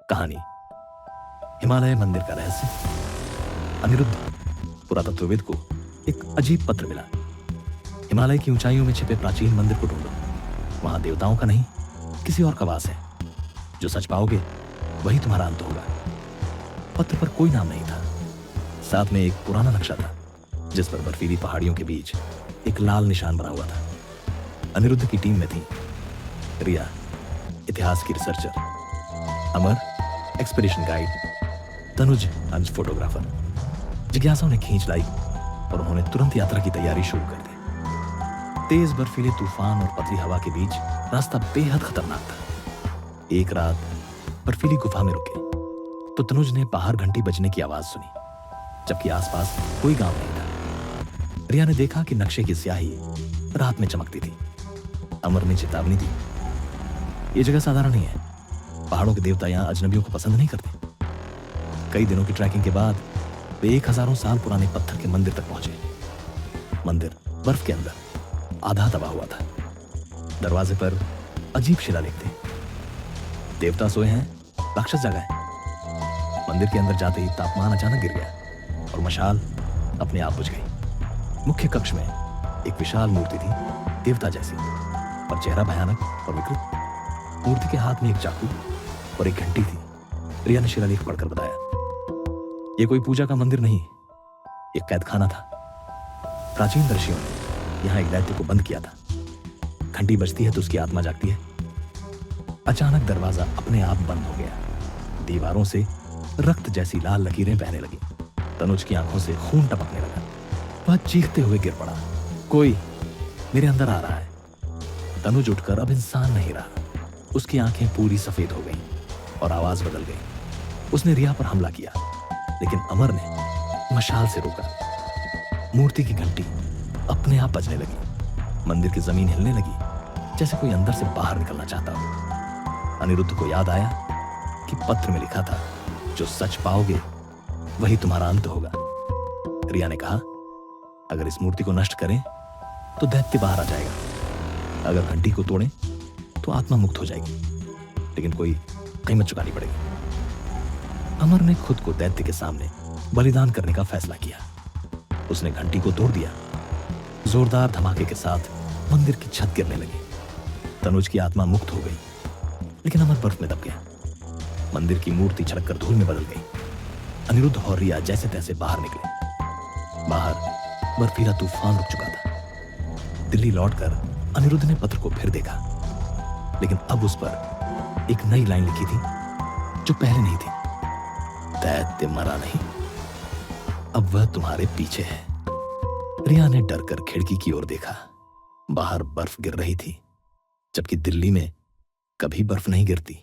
कहानी हिमालय मंदिर का रहस्य। अनिरुद्ध पुरातत्वविद को एक अजीब पत्र मिला। हिमालय की ऊंचाइयों में छिपे प्राचीन मंदिर को ढूंढो, वहां देवताओं का नहीं किसी और का वास है। जो सच पाओगे वही तुम्हारा अंत होगा। पत्र पर कोई नाम नहीं था, साथ में एक पुराना नक्शा था जिस पर बर्फीली पहाड़ियों के बीच एक लाल निशान बना हुआ था। अनिरुद्ध की टीम में थी रिया, इतिहास की रिसर्चर, अमर एक्सपीडिशन गाइड, तनुज अंश फोटोग्राफर। जिज्ञासा उन्हें खींच लाई और उन्होंने तुरंत यात्रा की तैयारी शुरू कर दी। तेज बर्फीले तूफान और पतली हवा के बीच रास्ता बेहद खतरनाक था। एक रात बर्फीली गुफा में रुके तो तनुज ने बाहर घंटी बजने की आवाज सुनी, जबकि आसपास कोई गांव नहीं था। रिया ने देखा कि नक्शे की स्याही रात में चमकती थी। अमर ने चेतावनी दी, यह जगह साधारण नहीं है। पहाड़ों के देवता यहां अजनबियों को पसंद नहीं करते। कई दिनों की ट्रैकिंग के बाद वे 1000 साल पुराने पत्थर के मंदिर तक पहुंचे। मंदिर बर्फ के अंदर आधा दबा हुआ था। दरवाजे पर अजीब शिलालेख थे। देवता सोए हैं, राक्षस जगा है। मंदिर के अंदर जाते ही तापमान अचानक गिर गया और मशाल अपने आप बुझ गई। मुख्य कक्ष में एक विशाल मूर्ति थी, देवता जैसी, पर चेहरा भयानक और विकृत। मूर्ति के हाथ में एक चाकू और एक घंटी थी। रिया ने शिलालेख पढ़कर बताया, यह कोई पूजा का मंदिर नहीं, एक कैदखाना था। प्राचीन ऋषियों ने यहां एक दैत्य को बंद किया था। घंटी बजती है तो उसकी आत्मा जागती है। अचानक दरवाजा अपने आप बंद हो गया। दीवारों से रक्त जैसी लाल लकीरें बहने लगी। तनुज की आंखों से खून टपकने लगा। वह चीखते हुए गिर पड़ा, कोई मेरे अंदर आ रहा है। तनुज उठकर अब इंसान नहीं रहा। उसकी आंखें पूरी सफेद हो गईं और आवाज बदल गई। उसने रिया पर हमला किया, लेकिन अमर ने मशाल से रोका। मूर्ति की घंटी अपने आप बजने लगी। मंदिर की जमीन हिलने लगी, जैसे कोई अंदर से बाहर निकलना चाहता हो। अनिरुद्ध को याद आया कि पत्र में लिखा था, जो सच पाओगे वही तुम्हारा अंत होगा। रिया ने कहा, अगर इस मूर्ति को नष्ट करें तो दैत्य बाहर आ जाएगा। अगर घंटी को तोड़ें तो आत्मा मुक्त हो जाएगी, लेकिन कोई कीमत चुकानी पड़ेगी। अमर ने खुद को दैत्य के सामने बलिदान करने का फैसला किया। उसने घंटी को तोड़ दिया। जोरदार धमाके के साथ मंदिर की छत गिरने लगी। तनुज की आत्मा मुक्त हो गई, लेकिन अमर बर्फ में दब गया। मंदिर की मूर्ति छड़ककर धूल में बदल गई। अनिरुद्ध और रिया जैसे तैसे बाहर निकले। बाहर बर्फीला तूफान रुक चुका था। दिल्ली लौटकर अनिरुद्ध ने पत्र को फिर देखा, लेकिन अब उस पर एक नई लाइन लिखी थी जो पहले नहीं थी। दैत्य मरा नहीं, अब वह तुम्हारे पीछे है। रिया ने डरकर खिड़की की ओर देखा। बाहर बर्फ गिर रही थी, जबकि दिल्ली में कभी बर्फ नहीं गिरती।